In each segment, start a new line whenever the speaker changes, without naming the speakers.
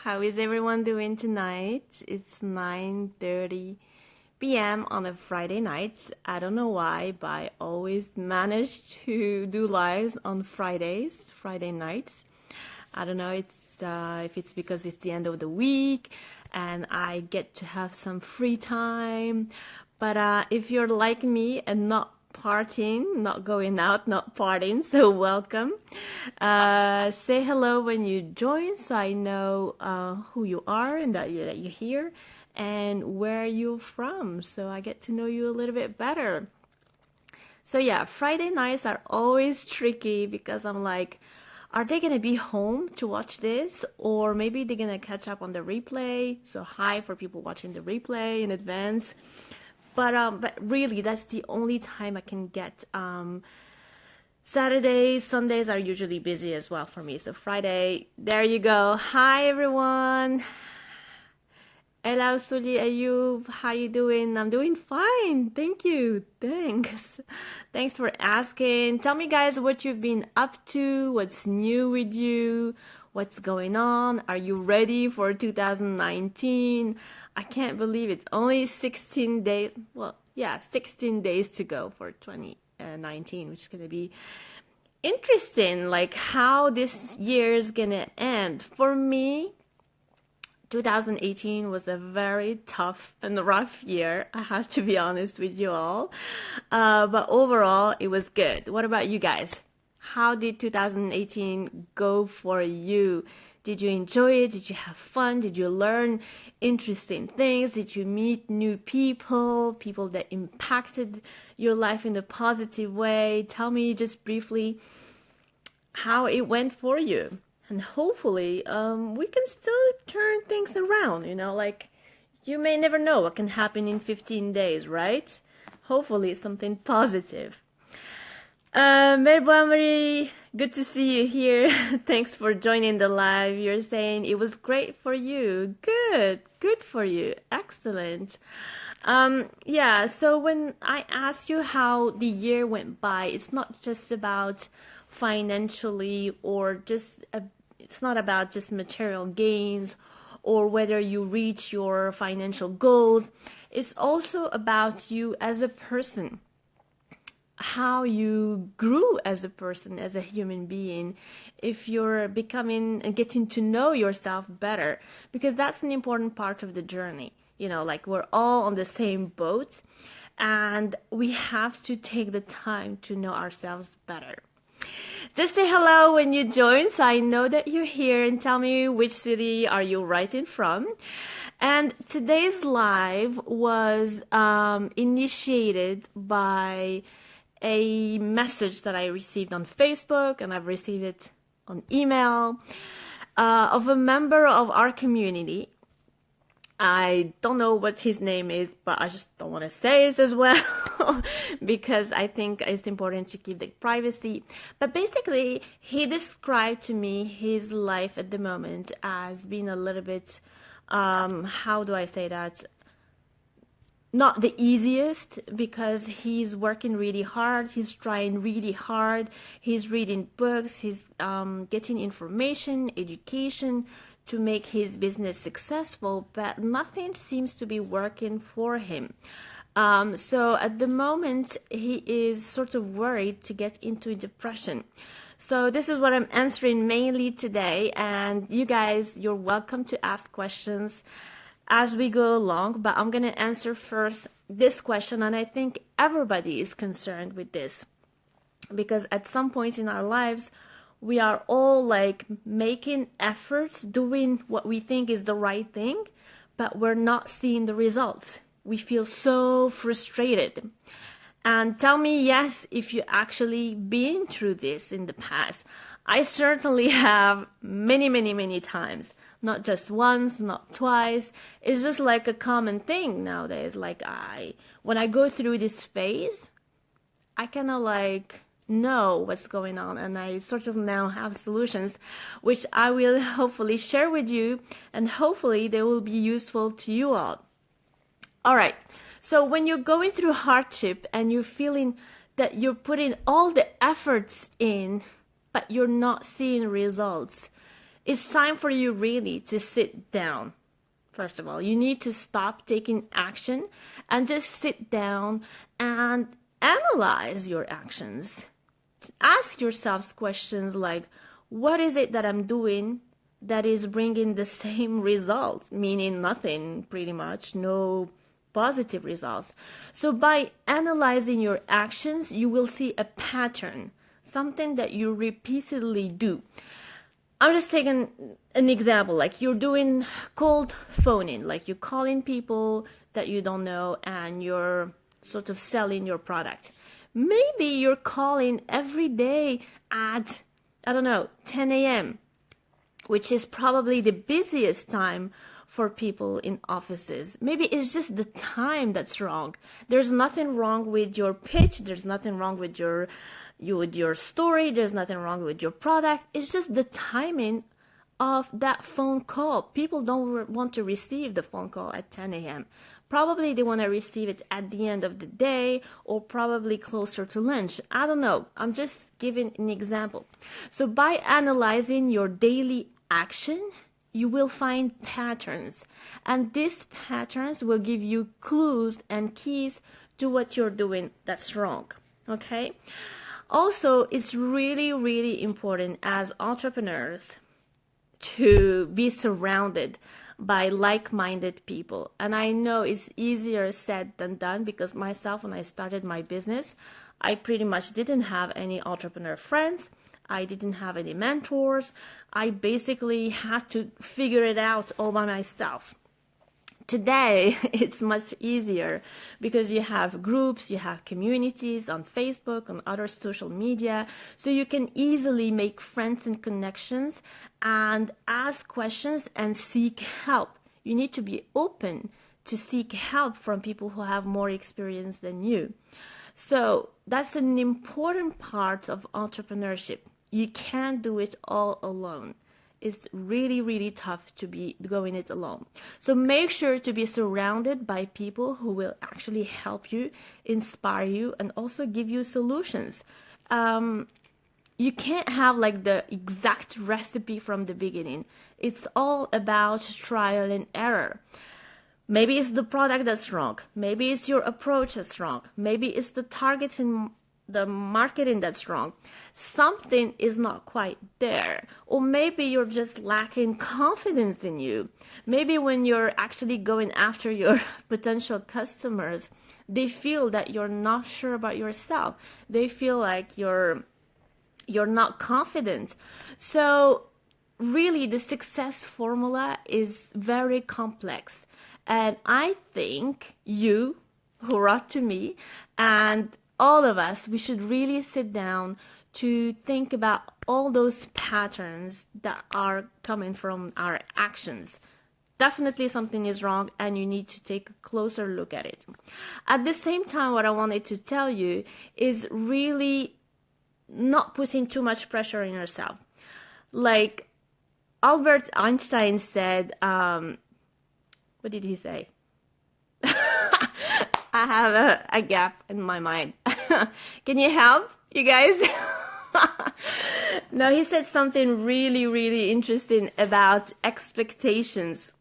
How is everyone doing tonight? It's 9:30 p.m. on a Friday night. I don't know why, but I always manage to do lives on Friday nights. I don't know if it's because it's the end of the week and I get to have some free time. But if you're like me and not partying, not going out, not partying, so welcome. Say hello when you join so I know who you are and that you're here and where you're from, so I get to know you a little bit better. So yeah, Friday nights are always tricky because I'm like, are they going to be home to watch this? Or maybe they're going to catch up on the replay. So hi for people watching the replay in advance. But really, that's the only time I can get. Saturdays, Sundays are usually busy as well for me. So Friday, there you go. Hi, everyone. Hello, Suli Ayub. How you doing? I'm doing fine. Thank you. Thanks. Thanks for asking. Tell me, guys, what you've been up to. What's new with you? What's going on? Are you ready for 2019? I can't believe it's only 16 days. Well, yeah, 16 days to go for 2019, which is going to be interesting, like how this year is going to end. For me, 2018 was a very tough and rough year. I have to be honest with you all. But overall, it was good. What about you guys? How did 2018 go for you? Did you enjoy it? Did you have fun? Did you learn interesting things? Did you meet new people that impacted your life in a positive way? Tell me just briefly how it went for you. And hopefully, we can still turn things around, like you may never know what can happen in 15 days, right? Hopefully something positive. Marie, good to see you here. Thanks for joining the live. You're saying it was great for you. Good for you. Excellent. Yeah, so when I asked you how the year went by, it's not just about financially or it's not about just material gains or whether you reach your financial goals. It's also about you as a person, how you grew as a person, as a human being, if you're becoming and getting to know yourself better, because that's an important part of the journey. Like we're all on the same boat and we have to take the time to know ourselves better. Just say hello when you join so I know that you're here and tell me which city are you writing from. And today's live was initiated by a message that I received on Facebook, and I've received it on email of a member of our community. I don't know what his name is, but I just don't want to say it as well because I think it's important to keep the privacy. But basically, he described to me his life at the moment as being a little bit, how do I say that? Not the easiest, because he's working really hard, he's trying really hard, he's reading books, he's getting information, education, to make his business successful, but nothing seems to be working for him. So at the moment, he is sort of worried to get into depression. So this is what I'm answering mainly today. And you guys, you're welcome to ask questions as we go along, but I'm going to answer first this question. And I think everybody is concerned with this because at some point in our lives, we are all like making efforts, doing what we think is the right thing, but we're not seeing the results. We feel so frustrated. And tell me, yes, if you actually been through this in the past. I certainly have many times, not just once, not twice. It's just like a common thing nowadays. Like when I go through this phase, I kind of like know what's going on, and I sort of now have solutions which I will hopefully share with you, and hopefully they will be useful to you all. All right, so when you're going through hardship and you're feeling that you're putting all the efforts in but you're not seeing results, It's time for you really to sit down. First of all, you need to stop taking action and just sit down and analyze your actions. Ask yourselves questions like, what is it that I'm doing that is bringing the same result? Meaning nothing, pretty much, no positive results. So by analyzing your actions, you will see a pattern, something that you repeatedly do. I'm just taking an example, like you're doing cold phoning, like you're calling people that you don't know and you're sort of selling your product. Maybe you're calling every day at, I don't know, 10 a.m., which is probably the busiest time for people in offices. Maybe it's just the time that's wrong. There's nothing wrong with your pitch. There's nothing wrong with your story. There's nothing wrong with your product. It's just the timing of that phone call. People don't want to receive the phone call at 10 a.m. Probably they want to receive it at the end of the day or probably closer to lunch. I don't know. I'm just giving an example. So by analyzing your daily action, you will find patterns. And these patterns will give you clues and keys to what you're doing that's wrong. Okay? Also, it's really, really important as entrepreneurs to be surrounded by like-minded people. And I know it's easier said than done because myself, when I started my business, I pretty much didn't have any entrepreneur friends. I didn't have any mentors. I basically had to figure it out all by myself. Today, it's much easier because you have groups, you have communities on Facebook, on other social media, so you can easily make friends and connections and ask questions and seek help. You need to be open to seek help from people who have more experience than you. So that's an important part of entrepreneurship. You can't do it all alone. It's really, really tough to be going it alone. So make sure to be surrounded by people who will actually help you, inspire you, and also give you solutions. You can't have like the exact recipe from the beginning. It's all about trial and error. Maybe it's the product that's wrong. Maybe it's your approach that's wrong. Maybe it's the targeting, the marketing that's wrong. Something is not quite there. Or maybe you're just lacking confidence in you. Maybe when you're actually going after your potential customers, they feel that you're not sure about yourself. They feel like you're not confident. So really the success formula is very complex. And I think you who wrote to me and all of us, we should really sit down to think about all those patterns that are coming from our actions. Definitely something is wrong and you need to take a closer look at it. At the same time, what I wanted to tell you is really not putting too much pressure on yourself. Like Albert Einstein said, what did he say? I have a gap in my mind. Can you help, you guys? No, he said something really, really interesting about expectations.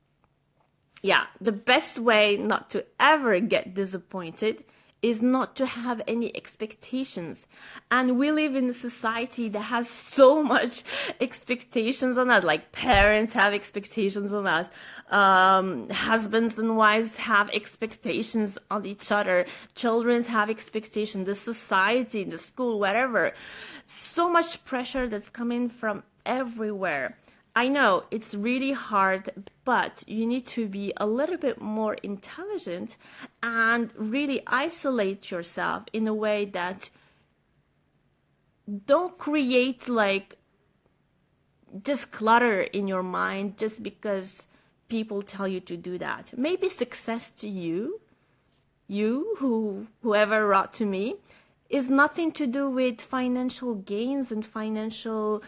Yeah, the best way not to ever get disappointed is not to have any expectations. And we live in a society that has so much expectations on us, like parents have expectations on us, husbands and wives have expectations on each other, children have expectations, the society, the school, whatever. So much pressure that's coming from everywhere. I know it's really hard, but you need to be a little bit more intelligent and really isolate yourself in a way that don't create like just clutter in your mind just because people tell you to do that. Maybe success to you, whoever wrote to me, is nothing to do with financial gains and financial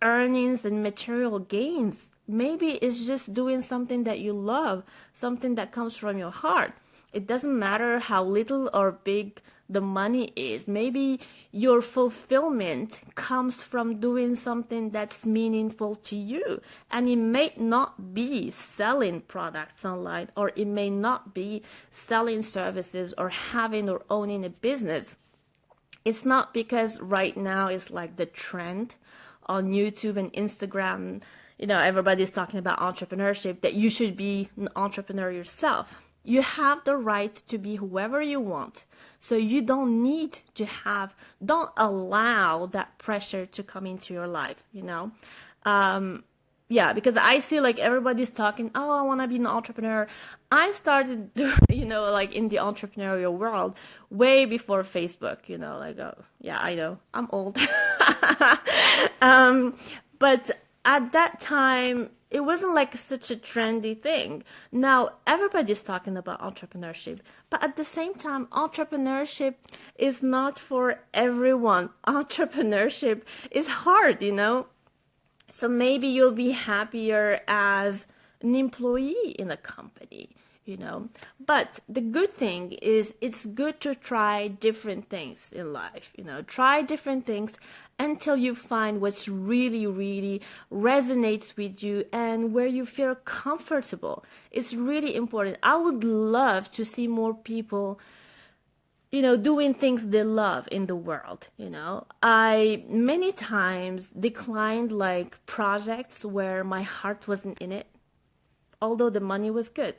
earnings and material gains. Maybe it's just doing something that you love, something that comes from your heart. It doesn't matter how little or big the money is. Maybe your fulfillment comes from doing something that's meaningful to you. And it may not be selling products online, or it may not be selling services or having or owning a business. It's not because right now it's like the trend on YouTube and Instagram, everybody's talking about entrepreneurship, that you should be an entrepreneur yourself. You have the right to be whoever you want. So you don't need to don't allow that pressure to come into your life, Yeah, because I see like everybody's talking, oh, I want to be an entrepreneur. I started, like in the entrepreneurial world way before Facebook, like, oh, yeah, I know, I'm old. But at that time, it wasn't like such a trendy thing. Now everybody's talking about entrepreneurship, but at the same time, entrepreneurship is not for everyone. Entrepreneurship is hard, So maybe you'll be happier as an employee in a company, But the good thing is it's good to try different things in life, Try different things until you find what's really, really resonates with you and where you feel comfortable. It's really important. I would love to see more people doing things they love in the world, I many times declined like projects where my heart wasn't in it, although the money was good,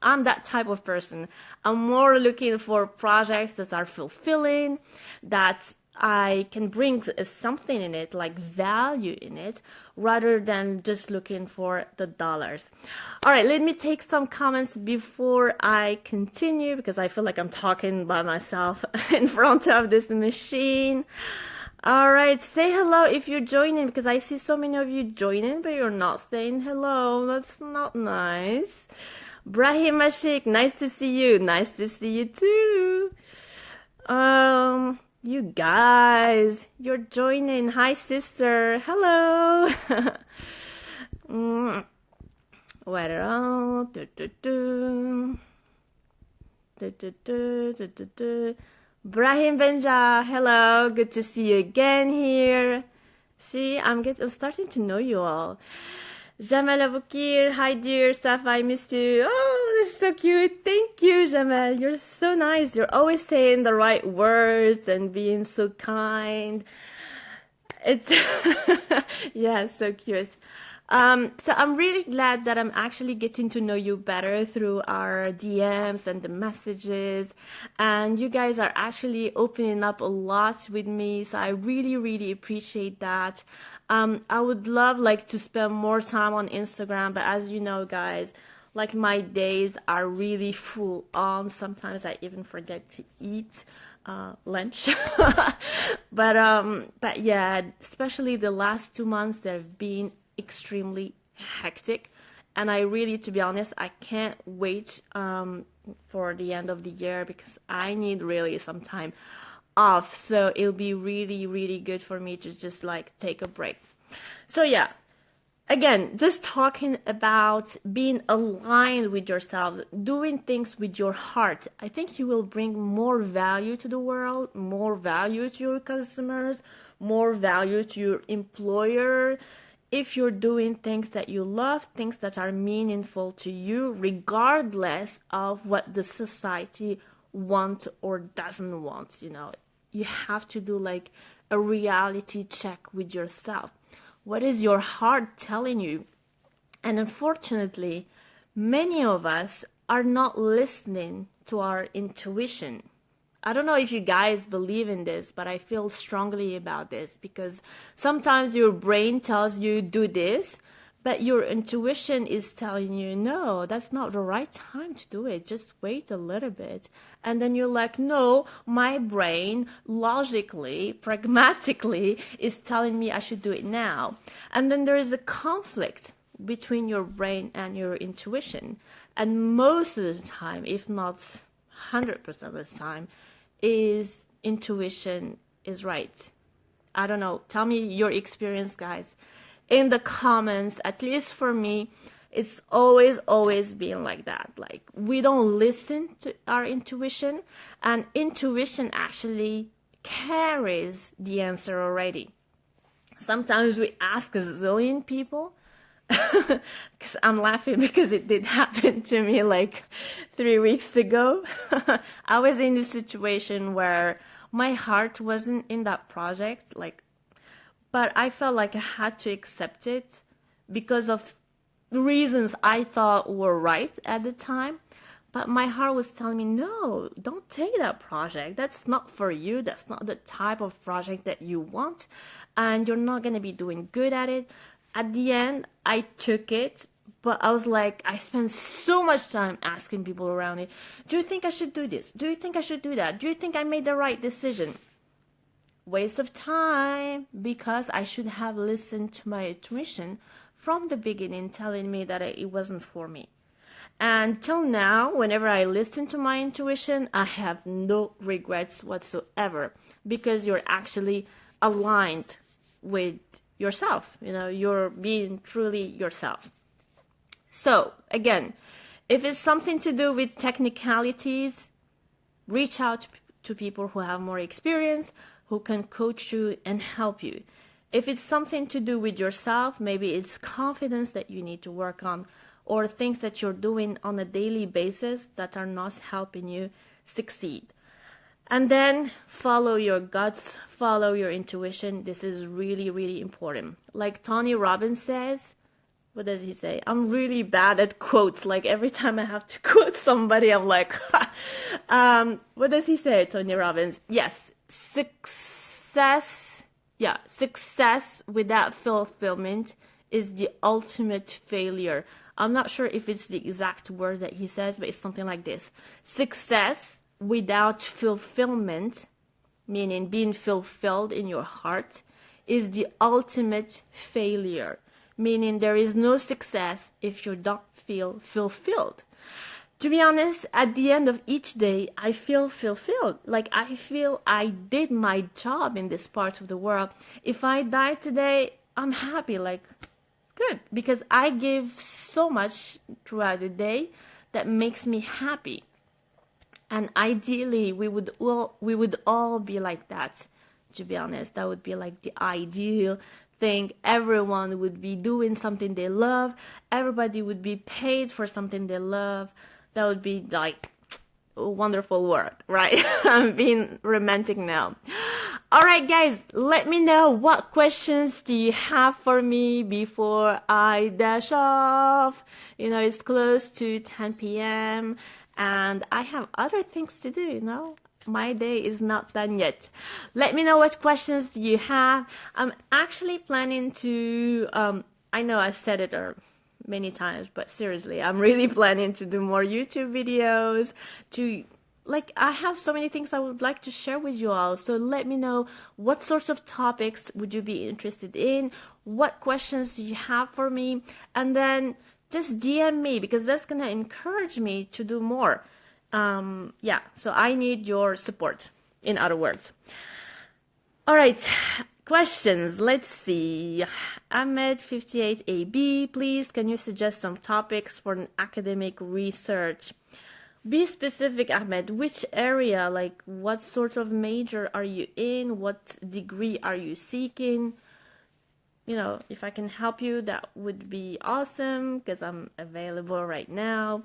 I'm that type of person. I'm more looking for projects that are fulfilling, that I can bring something in it, like value in it, rather than just looking for the dollars. All right, let me take some comments before I continue, because I feel like I'm talking by myself in front of this machine. All right, say hello if you're joining, because I see so many of you joining, but you're not saying hello. That's not nice. Brahim Mashik, nice to see you. Nice to see you too. You guys, you're joining. Hi, sister. Hello. What else? Brahim Benja, hello. Good to see you again here. See, I'm starting to know you all. Jamal Abukir, hi dear, Safaa, I missed you. Oh, this is so cute. Thank you, Jamal. You're so nice. You're always saying the right words and being so kind. It's, yeah, so cute. So I'm really glad that I'm actually getting to know you better through our DMs and the messages, and you guys are actually opening up a lot with me, so I really, really appreciate that. I would love to spend more time on Instagram, but as you know, guys, my days are really full on. Sometimes I even forget to eat lunch. But yeah, especially the last 2 months, they've been extremely hectic, and I really, to be honest, I can't wait for the end of the year, because I need really some time off. So it'll be really, really good for me to just take a break. So yeah, again, just talking about being aligned with yourself, doing things with your heart. I think you will bring more value to the world, more value to your customers, more value to your employer, if you're doing things that you love, things that are meaningful to you, regardless of what the society wants or doesn't want. You have to do a reality check with yourself. What is your heart telling you? And unfortunately, many of us are not listening to our intuition. I don't know if you guys believe in this, but I feel strongly about this, because sometimes your brain tells you do this, but your intuition is telling you, no, that's not the right time to do it. Just wait a little bit. And then you're like, no, my brain logically, pragmatically is telling me I should do it now. And then there is a conflict between your brain and your intuition. And most of the time, if not 100% of the time, is intuition is right. I don't know. Tell me your experience, guys, in the comments. At least for me, It's always been like that. Like, we don't listen to our intuition, and intuition actually carries the answer already. Sometimes we ask a zillion people, because I'm laughing because it did happen to me like 3 weeks ago. I was in this situation where my heart wasn't in that project, like, but I felt like I had to accept it because of reasons I thought were right at the time. But my heart was telling me, no, don't take that project. That's not for you. That's not the type of project that you want. And you're not going to be doing good at it. At the end, I took it. But I was like, I spent so much time asking people around me, do you think I should do this? Do you think I should do that? Do you think I made the right decision? Waste of time, because I should have listened to my intuition from the beginning telling me that it wasn't for me. And till now, whenever I listen to my intuition, I have no regrets whatsoever, because you're actually aligned with yourself. You know, you're being truly yourself. So again, if it's something to do with technicalities, reach out to people who have more experience, who can coach you and help you. If it's something to do with yourself, maybe it's confidence that you need to work on, or things that you're doing on a daily basis that are not helping you succeed. And then follow your guts, follow your intuition. This is really, really important. Like Tony Robbins says, what does he say? I'm really bad at quotes. Like every time I have to quote somebody, I'm like, what does he say, Tony Robbins? Yes, success without fulfillment is the ultimate failure. I'm not sure if it's the exact word that he says, but it's something like this. Success without fulfillment, meaning being fulfilled in your heart, is the ultimate failure. Meaning there is no success if you don't feel fulfilled. To be honest, at the end of each day, I feel fulfilled. Like, I feel I did my job in this part of the world. If I die today, I'm happy. Like, good, because I give so much throughout the day that makes me happy. And ideally, we would all be like that. To be honest, that would be like the ideal thing. Everyone would be doing something they love. Everybody would be paid for something they love. That would be like a wonderful world, right? I'm being romantic now. All right, guys, let me know what questions do you have for me before I dash off. You know, it's close to 10 p.m. and I have other things to do, you know. My day is not done yet. Let me know what questions you have. I'm actually planning to, I know I said it many times, but seriously, I'm really planning to do more YouTube videos, I have so many things I would like to share with you all. So let me know what sorts of topics would you be interested in? What questions do you have for me? And then just DM me, because that's going to encourage me to do more. So I need your support, in other words. All right, questions. Let's see. Ahmed58AB, please, can you suggest some topics for an academic research? Be specific, Ahmed. Which area? Like, what sort of major are you in? What degree are you seeking? You know, if I can help you, that would be awesome, because I'm available right now.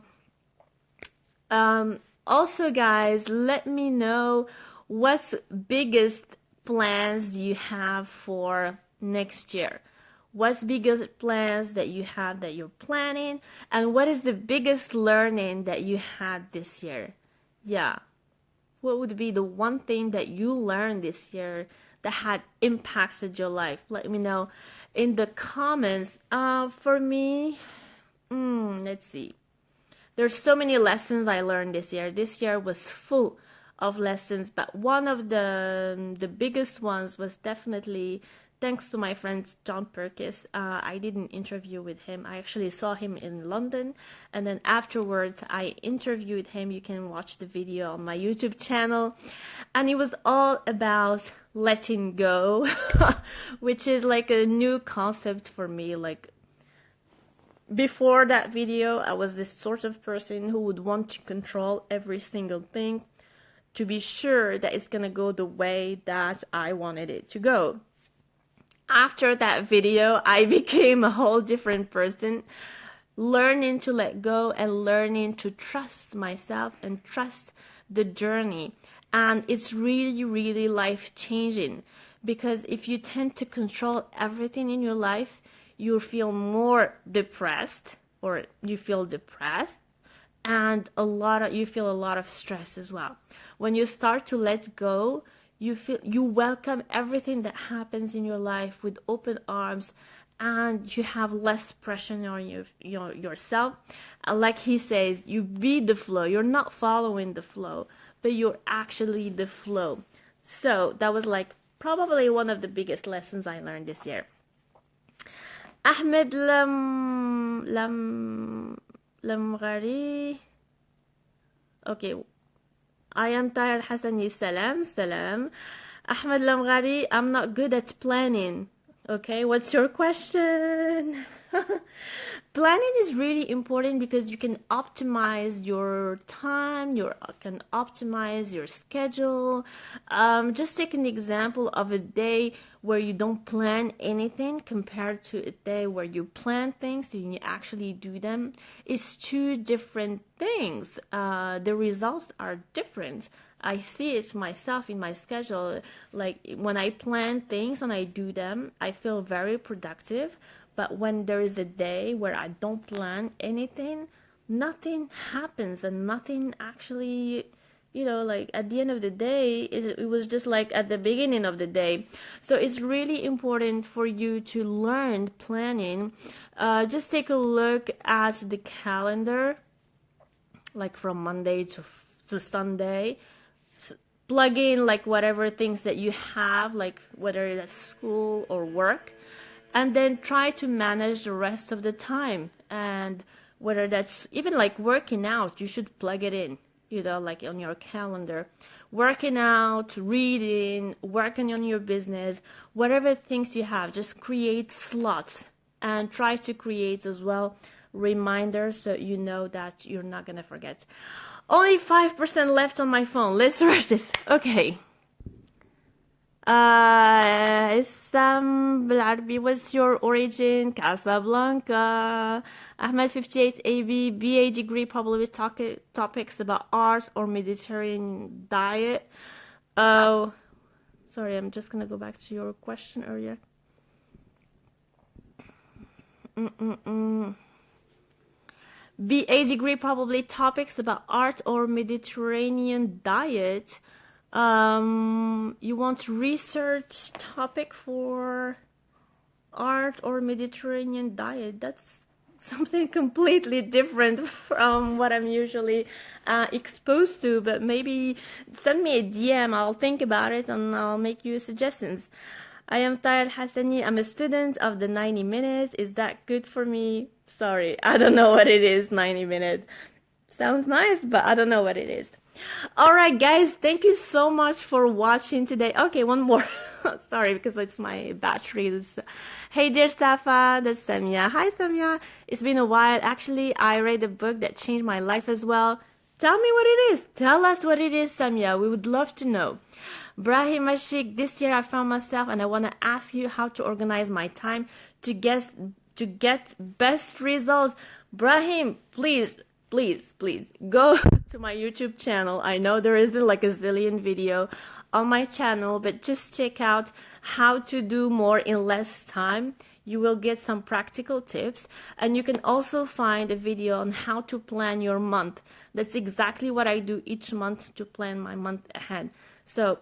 Also, guys, let me know what's biggest plans do you have for next year. What's biggest plans that you have that you're planning, and what is the biggest learning that you had this year? Yeah, what would be the one thing that you learned this year that had impacted your life? Let me know in the comments. For me, let's see. There's so many lessons I learned this year. This year was full of lessons, but one of the biggest ones was definitely thanks to my friend John Perkis. I did an interview with him. I actually saw him in London, and then afterwards I interviewed him. You can watch the video on my YouTube channel, and it was all about letting go, which is like a new concept for me, like before that video, I was this sort of person who would want to control every single thing to be sure that it's gonna go the way that I wanted it to go. After that video, I became a whole different person, learning to let go and learning to trust myself and trust the journey. And it's really, really life-changing, because if you tend to control everything in your life, you feel more depressed, or you feel depressed, and you feel a lot of stress as well. When you start to let go, you welcome everything that happens in your life with open arms, and you have less pressure on yourself. And like he says, you be the flow. You're not following the flow, but you're actually the flow. So that was like probably one of the biggest lessons I learned this year. Ahmed Lamghari. Okay. I am Tahir Hassani. Salam. Ahmed Lamghari, I'm not good at planning. Okay, what's your question? Planning is really important because you can optimize your time, you can optimize your schedule. Just take an example of a day where you don't plan anything compared to a day where you plan things and you actually do them. It's two different things. The results are different. I see it myself in my schedule. Like when I plan things and I do them, I feel very productive. But when there is a day where I don't plan anything, nothing happens and nothing actually, like at the end of the day, it was just like at the beginning of the day. So it's really important for you to learn planning. Just take a look at the calendar, like from Monday to Sunday. Plug in like whatever things that you have, like whether that's school or work, and then try to manage the rest of the time. And whether that's even like working out, you should plug it in, like on your calendar. Working out, reading, working on your business, whatever things you have, just create slots and try to create as well reminders so you know that you're not gonna forget. Only 5% left on my phone. Let's rush this. Okay. Isam Bilarbi, what's your origin? Casablanca. Ahmed 58 AB, BA degree, probably with topics about art or Mediterranean diet. Oh, sorry, I'm just gonna go back to your question earlier. BA degree, probably topics about art or Mediterranean diet. You want research topic for art or Mediterranean diet? That's something completely different from what I'm usually exposed to, but maybe send me a DM. I'll think about it and I'll make you suggestions. I am Tahir Hassani. I'm a student of the 90 minutes. Is that good for me? Sorry, I don't know what it is, 90 minutes. Sounds nice, but I don't know what it is. Alright guys, thank you so much for watching today. Okay, one more. Sorry, because it's my batteries. Hey dear Safaa, that's Samia. Hi Samia. It's been a while. Actually, I read a book that changed my life as well. Tell me what it is. Tell us what it is, Samia. We would love to know. Brahim Ashik, this year I found myself and I want to ask you how to organize my time to get best results. Brahim, please go to my YouTube channel. I know there isn't like a zillion video on my channel, but just check out how to do more in less time. You will get some practical tips, and you can also find a video on how to plan your month. That's exactly what I do each month to plan my month ahead. So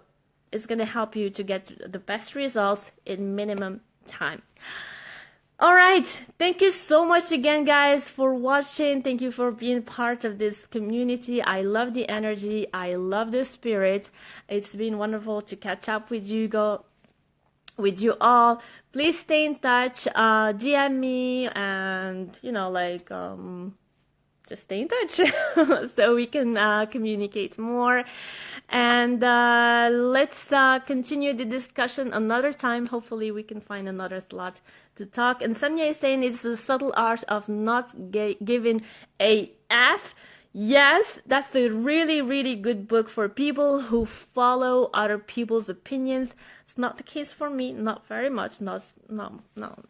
it's going to help you to get the best results in minimum time. All right. Thank you so much again, guys, for watching. Thank you for being part of this community. I love the energy. I love the spirit. It's been wonderful to catch up with you all. Please stay in touch. DM me and, just stay in touch so we can communicate more. And let's continue the discussion another time. Hopefully, we can find another slot to talk. And Samya is saying it's the subtle art of not giving a F. Yes, that's a really, really good book for people who follow other people's opinions. It's not the case for me, not very much. No,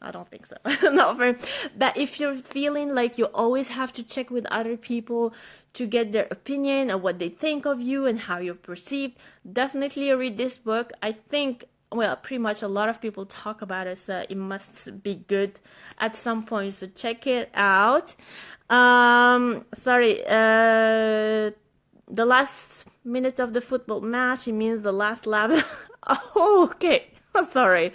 I don't think so. Not very. But if you're feeling like you always have to check with other people to get their opinion and what they think of you and how you're perceived, definitely read this book. I think, well, pretty much a lot of people talk about it, so it must be good at some point. So check it out. Sorry, the last minutes of the football match, it means the last lap. Oh, okay. Sorry.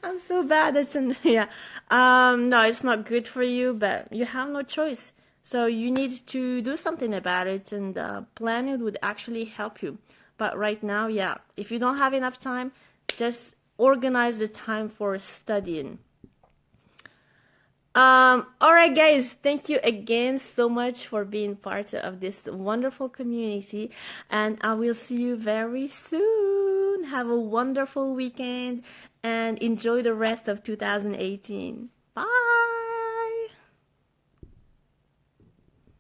I'm so bad at it. Yeah. No, it's not good for you, but you have no choice. So you need to do something about it, and planning would actually help you. But right now, yeah, if you don't have enough time, just organize the time for studying. All right, guys, thank you again so much for being part of this wonderful community, and I will see you very soon. Have a wonderful weekend and enjoy the rest of 2018.